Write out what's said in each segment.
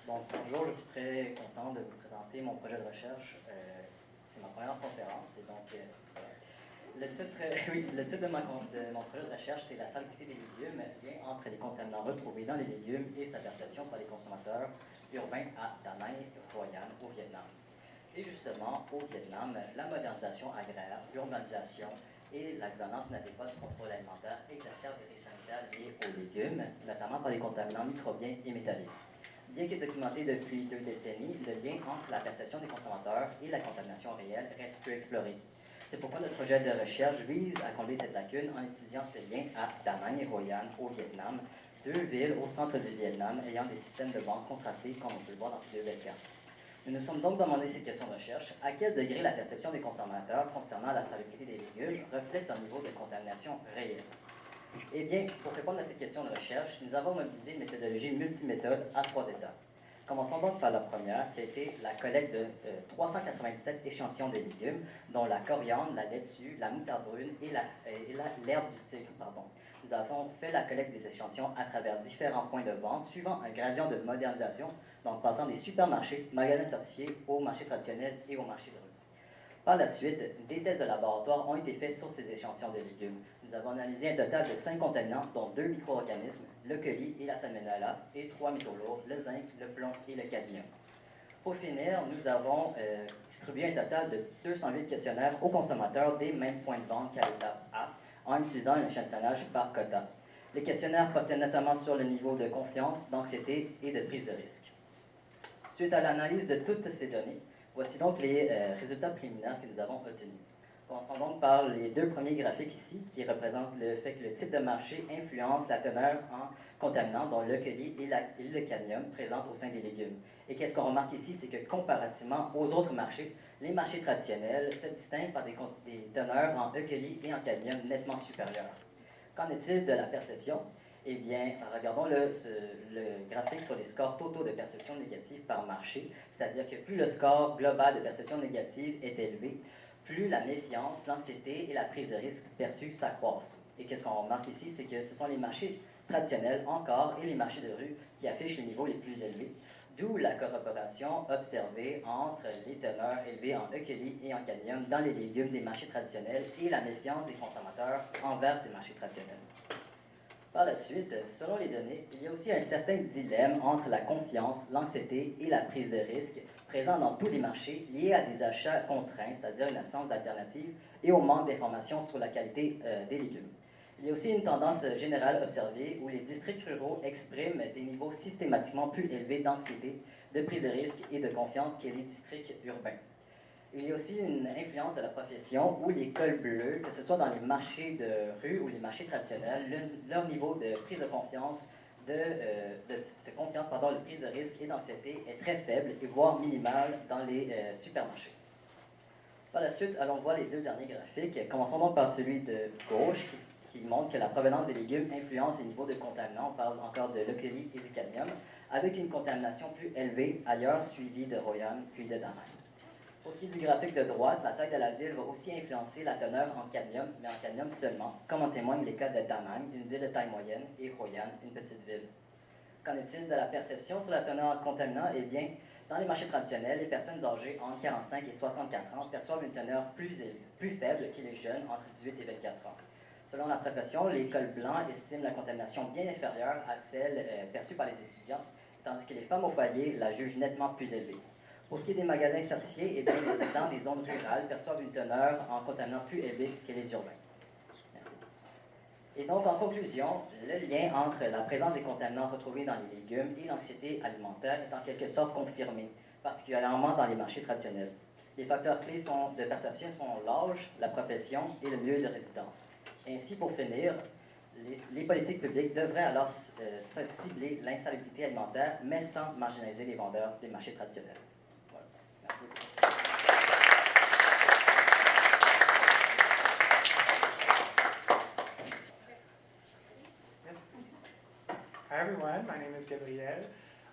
Donc, bonjour, je suis très content de vous présenter mon projet de recherche. C'est ma première conférence et donc, voilà. Le titre de mon projet de recherche, c'est la salubrité des légumes, lien entre les contaminants retrouvés dans les légumes et sa perception par les consommateurs urbains à Da Nang, Royan, au Vietnam. Et justement, au Vietnam, la modernisation agraire, l'urbanisation et la gouvernance inadéquate du contrôle alimentaire exacerbent les risques sanitaires liés aux légumes, notamment par les contaminants microbiens et métalliques. Bien que documenté depuis 2 décennies, le lien entre la perception des consommateurs et la contamination réelle reste peu exploré. C'est pourquoi notre projet de recherche vise à combler cette lacune en étudiant ce lien à Da Nang et Hoi An au Vietnam, 2 villes au centre du Vietnam ayant des systèmes de vente contrastés comme on peut le voir dans ces 2 belles cartes. Nous nous sommes donc demandé cette question de recherche: à quel degré la perception des consommateurs concernant la salubrité des légumes reflète un niveau de contamination réel? Eh bien, pour répondre à cette question de recherche, nous avons mobilisé une méthodologie multiméthode à 3 étapes. Commençons donc par la première, qui a été la collecte de 397 échantillons de légumes, dont la coriandre, la laitue, la moutarde brune et l'herbe du tigre. Nous avons fait la collecte des échantillons à travers différents points de vente, suivant un gradient de modernisation, donc passant des supermarchés, magasins certifiés, aux marchés traditionnels et aux marchés de rue. Par la suite, des tests de laboratoire ont été faits sur ces échantillons de légumes. Nous avons analysé un total de 5 contaminants, dont 2 micro-organismes, le colis et la salmonella, et 3 métaux lourds, le zinc, le plomb et le cadmium. Pour finir, nous avons distribué un total de 208 questionnaires aux consommateurs des mêmes points de vente qu'à l'étape A, en utilisant un échantillonnage par quota. Les questionnaires portaient notamment sur le niveau de confiance, d'anxiété et de prise de risque. Suite à l'analyse de toutes ces données, voici donc les résultats préliminaires que nous avons obtenus. Commençons donc par les 2 premiers graphiques ici, qui représentent le fait que le type de marché influence la teneur en contaminants, dont le colis et le cadmium présents au sein des légumes. Et qu'est-ce qu'on remarque ici, c'est que comparativement aux autres marchés, les marchés traditionnels se distinguent par des teneurs en E. coli et en cadmium nettement supérieures. Qu'en est-il de la perception? Eh bien, regardons le graphique sur les scores totaux de perception négative par marché, c'est-à-dire que plus le score global de perception négative est élevé, plus la méfiance, l'anxiété et la prise de risque perçue s'accroissent. Et qu'est-ce qu'on remarque ici, c'est que ce sont les marchés traditionnels encore et les marchés de rue qui affichent les niveaux les plus élevés, d'où la corroboration observée entre les teneurs élevées en E. coli et en cadmium dans les légumes des marchés traditionnels et la méfiance des consommateurs envers ces marchés traditionnels. Par la suite, selon les données, il y a aussi un certain dilemme entre la confiance, l'anxiété et la prise de risque présents dans tous les marchés liés à des achats contraints, c'est-à-dire une absence d'alternative, et au manque d'informations sur la qualité des légumes. Il y a aussi une tendance générale observée où les districts ruraux expriment des niveaux systématiquement plus élevés d'anxiété, de prise de risque et de confiance que les districts urbains. Il y a aussi une influence de la profession où les cols bleus, que ce soit dans les marchés de rue ou les marchés traditionnels, leur niveau de prise de confiance, de prise de risque et d'anxiété est très faible et voire minimal dans les supermarchés. Par la suite, allons voir les 2 derniers graphiques. Commençons donc par celui de gauche qui montre que la provenance des légumes influence les niveaux de contaminants. On parle encore de l'E. coli et du cadmium, avec une contamination plus élevée ailleurs, suivie de Hoi An puis de Da Nang. Pour ce qui est du graphique de droite, la taille de la ville va aussi influencer la teneur en cadmium, mais en cadmium seulement, comme en témoignent les cas de Da Nang, une ville de taille moyenne, et Hoi An, une petite ville. Qu'en est-il de la perception sur la teneur en contaminants? Eh bien, dans les marchés traditionnels, les personnes âgées entre 45 et 64 ans perçoivent une teneur plus faible que les jeunes entre 18 et 24 ans. Selon la profession, les cols blancs estiment la contamination bien inférieure à celle perçue par les étudiants, tandis que les femmes au foyer la jugent nettement plus élevée. Pour ce qui est des magasins certifiés, eh bien, les résidents des zones rurales perçoivent une teneur en contaminants plus élevée que les urbains. Merci. Et donc, en conclusion, le lien entre la présence des contaminants retrouvés dans les légumes et l'anxiété alimentaire est en quelque sorte confirmé, particulièrement dans les marchés traditionnels. Les facteurs clés de perception sont l'âge, la profession et le lieu de résidence. Ainsi, pour finir, les politiques publiques devraient alors cibler l'insalubrité alimentaire, mais sans marginaliser les vendeurs des marchés traditionnels. Voilà. Merci beaucoup. Hi everyone, my name is Gabriel,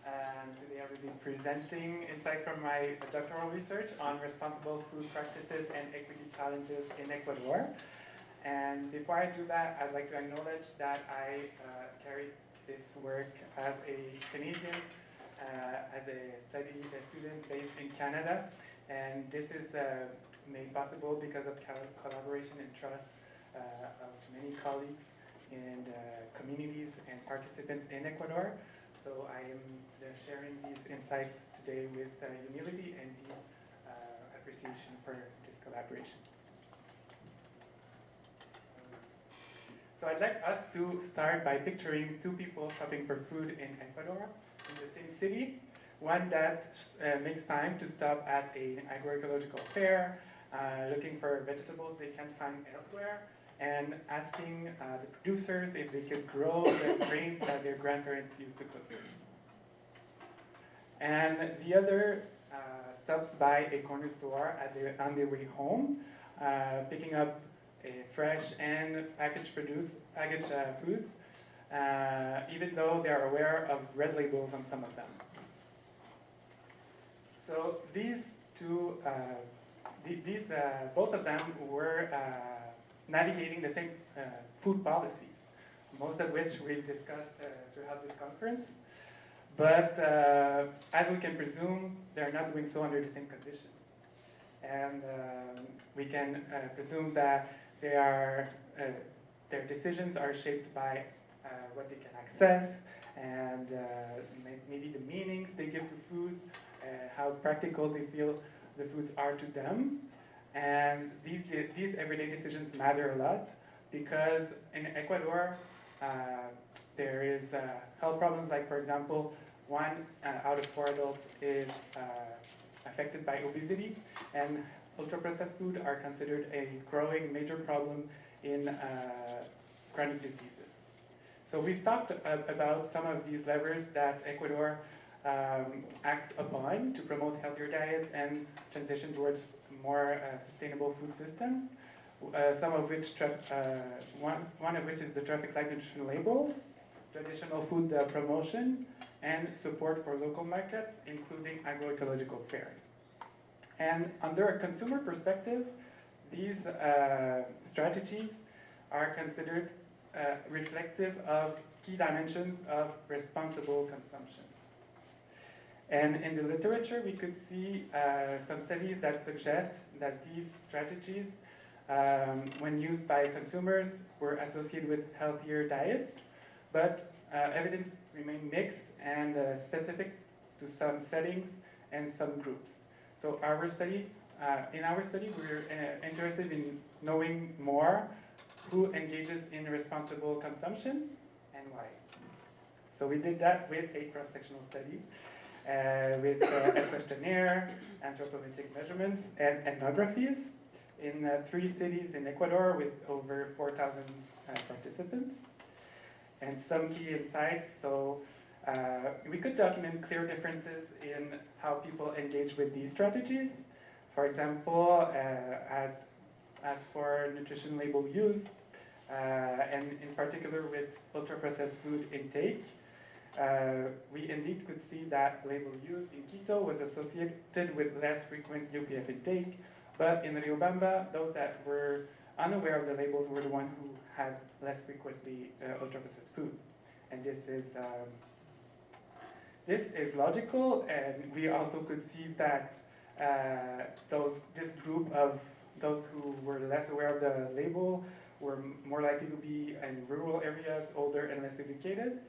and today I will be presenting insights from my doctoral research on responsible food practices and equity challenges in Ecuador. And before I do that, I'd like to acknowledge that I carried this work as a Canadian as a student based in Canada, and this is made possible because of collaboration and trust of many colleagues and communities and participants in Ecuador. So I am sharing these insights today with humility and deep appreciation for this collaboration. So I'd like us to start by picturing two people shopping for food in Ecuador in the same city. One that makes time to stop at an agroecological fair, looking for vegetables they can't find elsewhere, and asking the producers if they could grow the grains that their grandparents used to cook. And the other stops by a corner store on their way home, picking up fresh and packaged foods, even though they are aware of red labels on some of them. So these two, both of them were navigating the same food policies, most of which we've discussed throughout this conference. But as we can presume, they're not doing so under the same conditions. And we can presume that their decisions are shaped by what they can access and maybe the meanings they give to foods, how practical they feel the foods are to them. And these everyday decisions matter a lot because in Ecuador, there is health problems like, for example, 1 out of 4 adults is affected by obesity, and ultra-processed food are considered a growing major problem in chronic diseases. So we've talked about some of these levers that Ecuador acts upon to promote healthier diets and transition towards more sustainable food systems. Some of which, one of which is the traffic light nutrition labels, traditional food promotion, and support for local markets, including agroecological fairs. And under a consumer perspective, these strategies are considered reflective of key dimensions of responsible consumption. And in the literature, we could see some studies that suggest that these strategies, when used by consumers, were associated with healthier diets, but evidence remained mixed and specific to some settings and some groups. So in our study, we're interested in knowing more who engages in responsible consumption and why. So we did that with a cross-sectional study with a questionnaire, anthropometric measurements, and ethnographies in 3 cities in Ecuador with over 4,000 participants. And some key insights. So we could document clear differences in how people engage with these strategies. For example, as for nutrition label use, and in particular with ultra-processed food intake, we indeed could see that label use in Quito was associated with less frequent UPF intake, but in Riobamba, those that were unaware of the labels were the ones who had less frequently ultra-processed foods. And this is logical, and we also could see that this group of those who were less aware of the label were more likely to be in rural areas, older and less educated.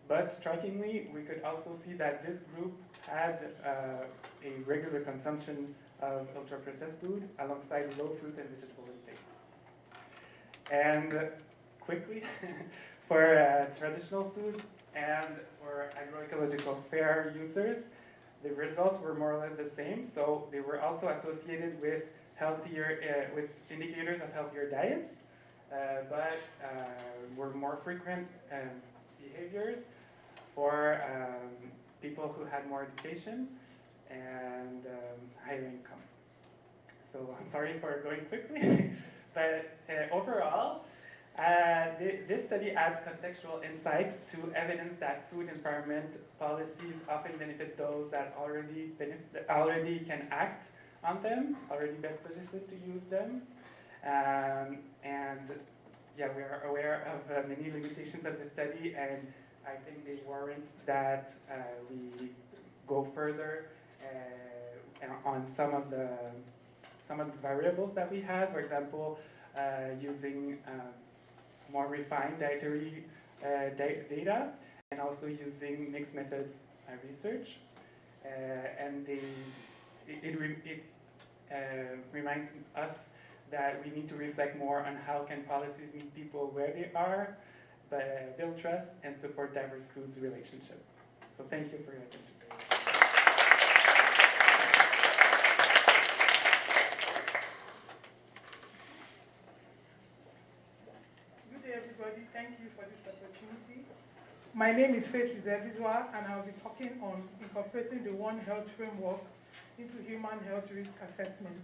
But strikingly, we could also see that this group had a regular consumption of ultra-processed food alongside low fruit and vegetable intakes. And quickly, for traditional foods and for agroecological fair users, the results were more or less the same. So they were also associated with with indicators of healthier diets, but were more frequent behaviors for people who had more education and higher income. So I'm sorry for going quickly, but overall, this study adds contextual insight to evidence that food environment policies often benefit those that already can act on them, already best positioned to use them. And yeah, we are aware of many limitations of the study, and I think they warrant that we go further on some of the variables that we have. For example, using more refined dietary data, and also using mixed methods research. And it reminds us that we need to reflect more on how can policies meet people where they are, but build trust and support diverse foods relationship. So thank you for your attention. Good day, everybody. Thank you for this opportunity. My name is Izevbizua, and I'll be talking on incorporating the One Health framework into human health risk assessment,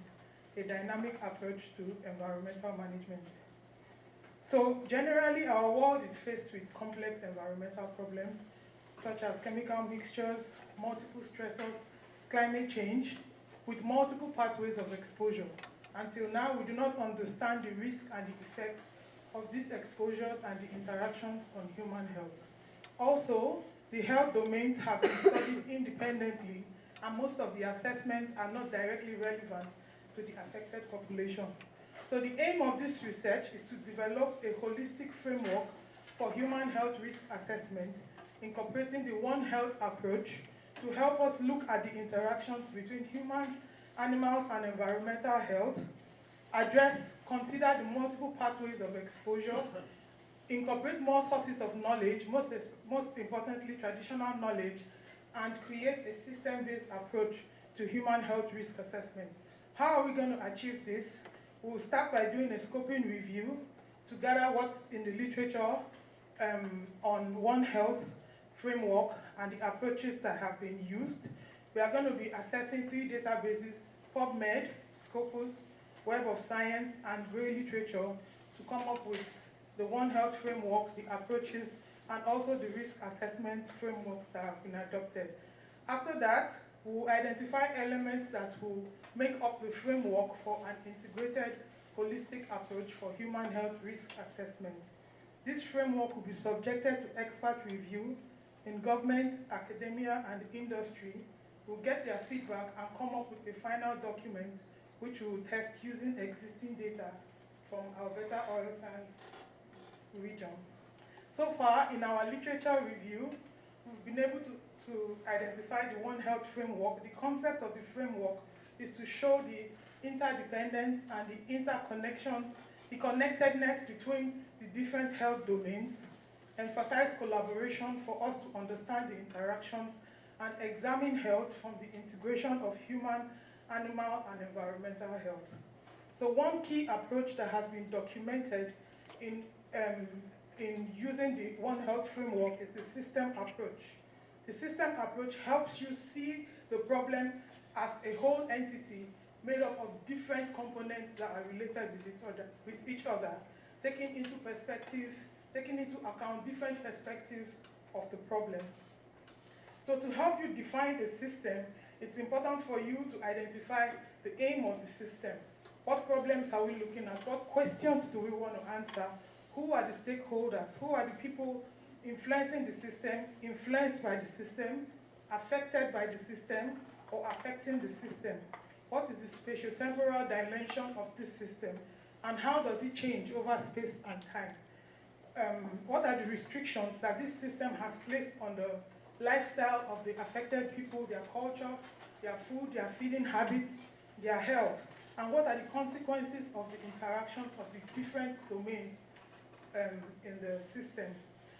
a dynamic approach to environmental management. So generally, our world is faced with complex environmental problems, such as chemical mixtures, multiple stressors, climate change, with multiple pathways of exposure. Until now, we do not understand the risk and the effect of these exposures and the interactions on human health. Also, the health domains have been studied independently, and most of the assessments are not directly relevant to the affected population. So the aim of this research is to develop a holistic framework for human health risk assessment, incorporating the One Health approach to help us look at the interactions between humans, animals, and environmental health, consider the multiple pathways of exposure, incorporate more sources of knowledge, most importantly traditional knowledge, and create a system-based approach to human health risk assessment. How are we going to achieve this? We'll start by doing a scoping review to gather what's in the literature on One Health framework and the approaches that have been used. We are going to be assessing 3 databases: PubMed, Scopus, Web of Science, and Gray Literature to come up with the One Health framework, the approaches, and also the risk assessment frameworks that have been adopted. After that, we'll identify elements that will make up the framework for an integrated, holistic approach for human health risk assessment. This framework will be subjected to expert review in government, academia, and industry. We'll get their feedback and come up with a final document which we will test using existing data from Alberta Oil Sands region. So far, in our literature review, we've been able to identify the One Health framework. The concept of the framework is to show the interdependence and the interconnections, the connectedness between the different health domains, emphasize collaboration for us to understand the interactions, and examine health from the integration of human, animal, and environmental health. So one key approach that has been documented in using the One Health framework is the system approach. The system approach helps you see the problem as a whole entity made up of different components that are related with each other, taking into account different perspectives of the problem. So to help you define a system, it's important for you to identify the aim of the system. What problems are we looking at? What questions do we want to answer? Who are the stakeholders? Who are the people influencing the system, influenced by the system, affected by the system, or affecting the system? What is the spatiotemporal dimension of this system, and how does it change over space and time? What are the restrictions that this system has placed on the lifestyle of the affected people, their culture, their food, their feeding habits, their health, and what are the consequences of the interactions of the different domains in the system?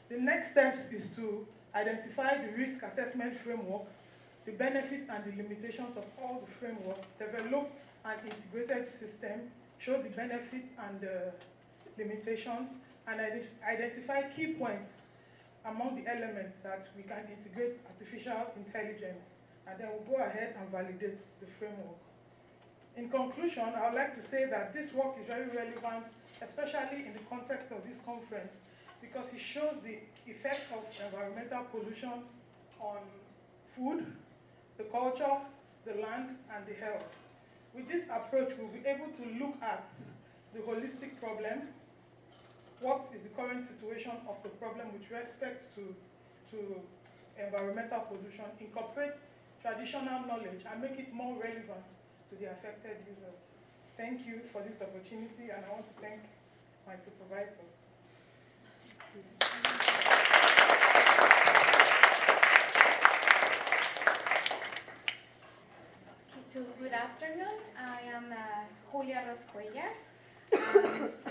The next steps is to identify the risk assessment frameworks, the benefits and the limitations of all the frameworks, develop an integrated system, show the benefits and the limitations, and identify key points among the elements that we can integrate artificial intelligence, and then we'll go ahead and validate the framework. In conclusion, I would like to say that this work is very relevant, especially in the context of this conference, because it shows the effect of environmental pollution on food, the culture, the land, and the health. With this approach, we'll be able to look at the holistic problem, what is the current situation of the problem with respect to environmental pollution, incorporate traditional knowledge and make it more relevant to the affected users. Thank you for this opportunity, and I want to thank my supervisors. So good afternoon. I am Cuellar.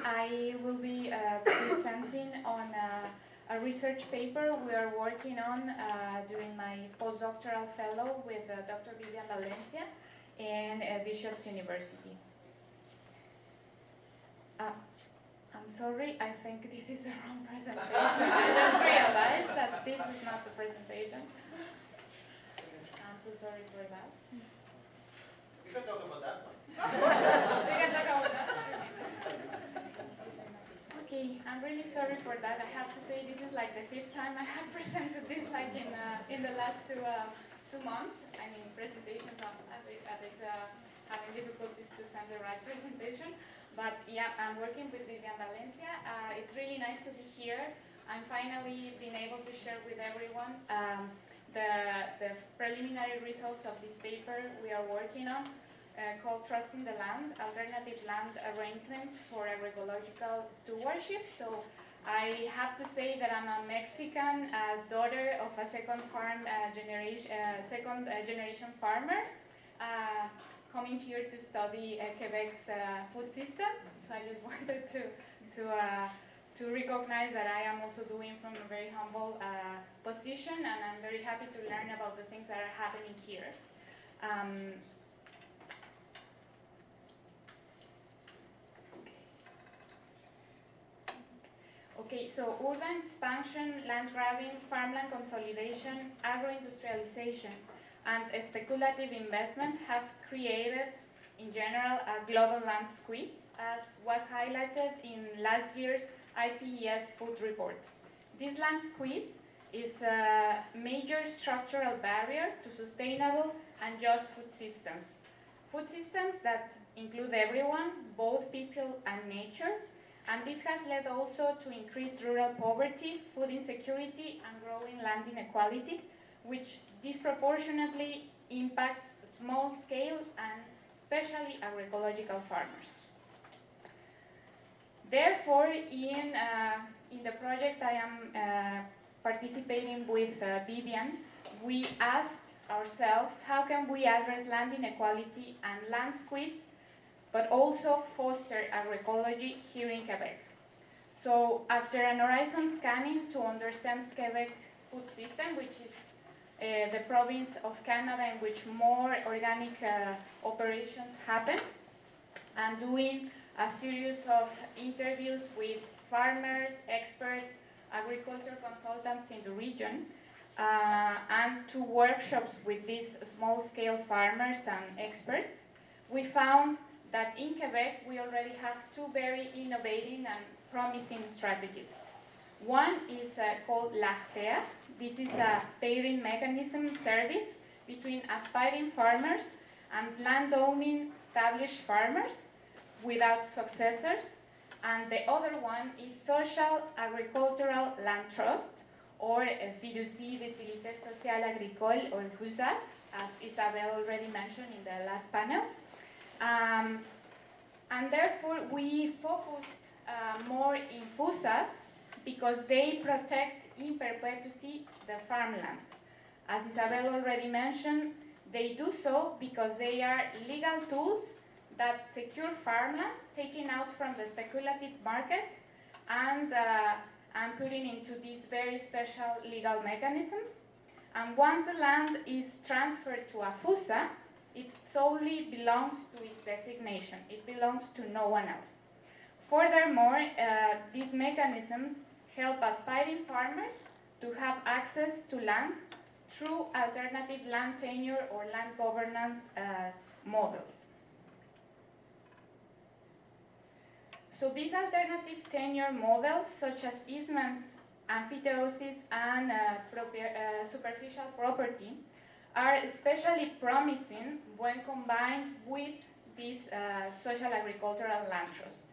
I will be presenting on a research paper we are working on during my postdoctoral fellow with Dr. Vivian Valencia in Bishop's University. I'm sorry, I think this is the wrong presentation. I just realized that this is not the presentation. I'm so sorry for that. We can talk about that one. We can talk about that. Okay, I'm really sorry for that. I have to say this is like the 5th time I have presented this, like in the last two months. I mean, presentations are a bit having difficulties to send the right presentation. But yeah, I'm working with Vivian Valencia. It's really nice to be here. I'm finally being able to share with everyone the preliminary results of this paper we are working on called Trusting the Land, Alternative Land Arrangements for Agroecological Stewardship. So I have to say that I'm a Mexican daughter of a second generation farmer coming here to study Quebec's food system. So I just wanted to recognize that I am also doing from a very humble position, and I'm very happy to learn about the things that are happening here. Okay, so urban expansion, land grabbing, farmland consolidation, agro-industrialization, and speculative investment have created, in general, a global land squeeze, as was highlighted in last year's IPES food report. This land squeeze is a major structural barrier to sustainable and just food systems. Food systems that include everyone, both people and nature, and this has led also to increased rural poverty, food insecurity, and growing land inequality, which disproportionately impacts small-scale and especially agroecological farmers. Therefore, in the project I am participating with Vivian, we asked ourselves how can we address land inequality and land squeeze, but also foster agroecology here in Quebec. So after an horizon scanning to understand Quebec food system, which is the province of Canada in which more organic operations happen, and doing a series of interviews with farmers, experts, agriculture consultants in the region, and 2 workshops with these small-scale farmers and experts, we found that in Quebec we already have 2 very innovating and promising strategies. One is called l'ARTEA. This is a pairing mechanism service between aspiring farmers and land-owning established farmers without successors. And the other one is Social Agricultural Land Trust, or Fiducie d'Utilité Sociale Agricole, or FUSAS, as Isabel already mentioned in the last panel. And therefore we focused more in FUSAS because they protect in perpetuity the farmland. As Isabel already mentioned, they do so because they are legal tools that secure farmland taken out from the speculative market and putting into these very special legal mechanisms. And once the land is transferred to a FUSA, it solely belongs to its designation. It belongs to no one else. Furthermore, these mechanisms help aspiring farmers to have access to land through alternative land tenure or land governance models. So these alternative tenure models, such as easements, amphitheosis, and superficial property, are especially promising when combined with this social agricultural land trust.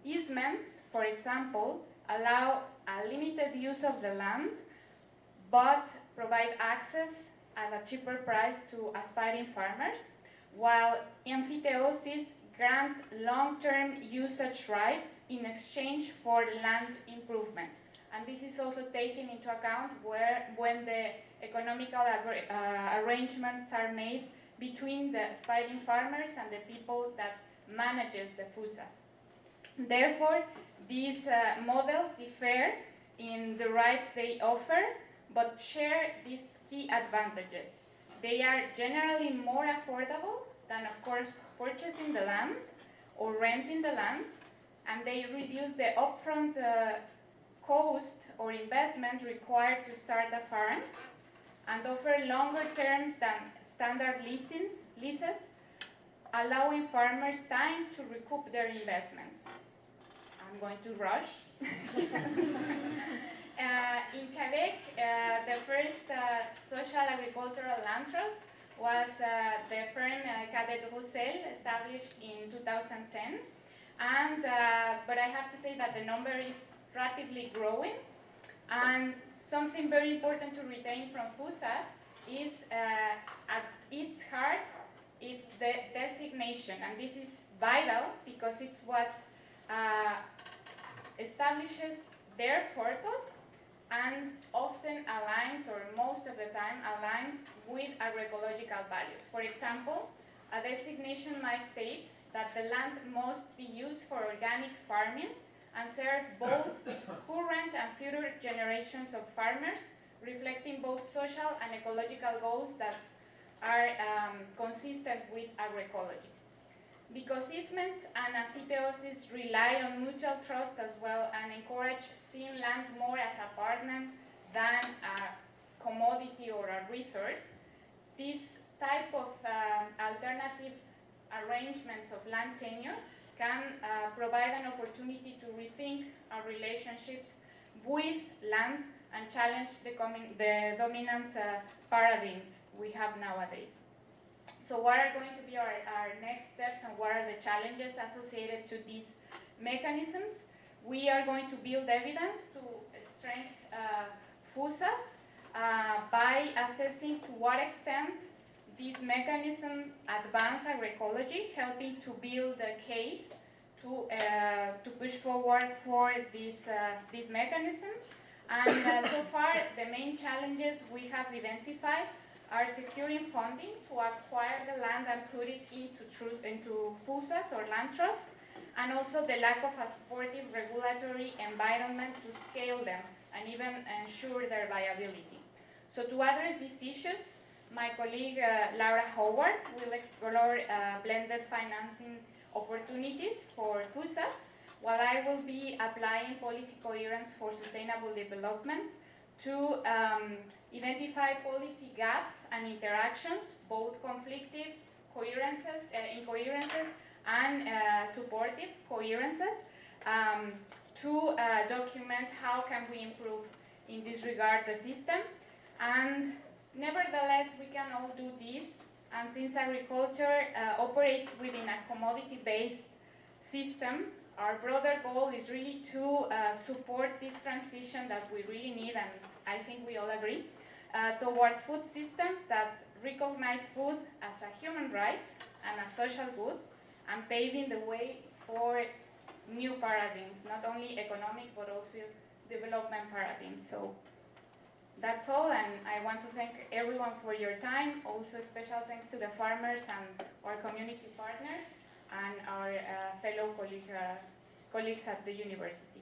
Easements, for example, allow a limited use of the land, but provide access at a cheaper price to aspiring farmers, while emphyteosis grant long-term usage rights in exchange for land improvement. And this is also taken into account when the economical arrangements are made between the aspiring farmers and the people that manages the FUSAs. Therefore, these models differ in the rights they offer, but share these key advantages. They are generally more affordable than, of course, purchasing the land or renting the land, and they reduce the upfront cost or investment required to start a farm, and offer longer terms than standard leases, allowing farmers time to recoup their investments. I'm going to rush. In Quebec, the first social agricultural land trust was the firm Cadet Roussel, established in 2010. And, but I have to say that the number is rapidly growing. And something very important to retain from FUSAs is at its heart, it's the designation. And this is vital because it's what establishes their purpose and often aligns, or most of the time aligns, with agroecological values. For example, a designation might state that the land must be used for organic farming and serve both current and future generations of farmers, reflecting both social and ecological goals that are consistent with agroecology. Because easements and emphyteosis rely on mutual trust as well and encourage seeing land more as a partner than a commodity or a resource, this type of alternative arrangements of land tenure can provide an opportunity to rethink our relationships with land and challenge the dominant paradigms we have nowadays. So what are going to be our next steps, and what are the challenges associated to these mechanisms? We are going to build evidence to strengthen FUSAs by assessing to what extent these mechanisms advance agroecology, helping to build a case to push forward for this mechanism. And so far, the main challenges we have identified are securing funding to acquire the land and put it into FUSAs or land trust, and also the lack of a supportive regulatory environment to scale them and even ensure their viability. So to address these issues, my colleague Laura Howard will explore blended financing opportunities for FUSAs, while I will be applying policy coherence for sustainable development to identify policy gaps and interactions, both conflictive incoherences and supportive coherences, to document how can we improve in this regard the system. And nevertheless, we can all do this, and since agriculture operates within a commodity-based system, our broader goal is really to support this transition that we really need, and I think we all agree, towards food systems that recognize food as a human right and a social good, and paving the way for new paradigms, not only economic but also development paradigms. So that's all, and I want to thank everyone for your time. Also special thanks to the farmers and our community partners and our fellow colleagues at the university.